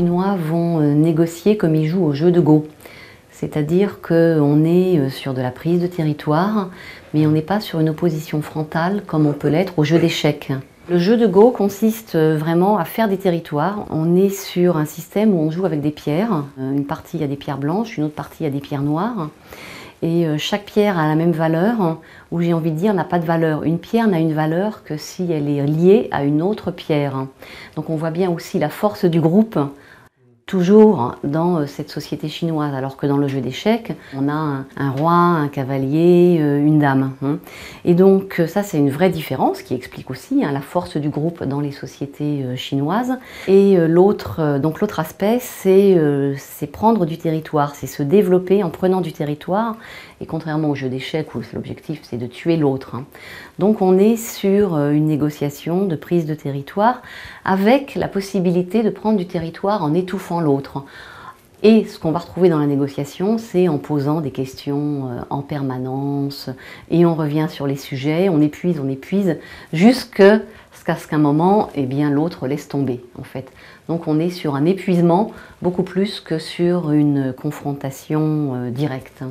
Chinois vont négocier comme ils jouent au jeu de Go. C'est-à-dire qu'on est sur de la prise de territoire, mais on n'est pas sur une opposition frontale comme on peut l'être au jeu d'échecs. Le jeu de Go consiste vraiment à faire des territoires. On est sur un système où on joue avec des pierres. Une partie a des pierres blanches, une autre partie a des pierres noires. Et chaque pierre a la même valeur, ou j'ai envie de dire n'a pas de valeur. Une pierre n'a une valeur que si elle est liée à une autre pierre. Donc on voit bien aussi la force du groupe, toujours dans cette société chinoise, alors que dans le jeu d'échecs, on a un roi, un cavalier, une dame. Et donc ça c'est une vraie différence qui explique aussi la force du groupe dans les sociétés chinoises. Et l'autre aspect, c'est prendre du territoire, c'est se développer en prenant du territoire. Et contrairement au jeu d'échecs où l'objectif c'est de tuer l'autre. Donc on est sur une négociation de prise de territoire avec la possibilité de prendre du territoire en étouffant l'autre. Et ce qu'on va retrouver dans la négociation, c'est en posant des questions en permanence, et on revient sur les sujets, on épuise, jusqu'à ce qu'à un moment, eh bien, l'autre laisse tomber, en fait. Donc on est sur un épuisement beaucoup plus que sur une confrontation directe.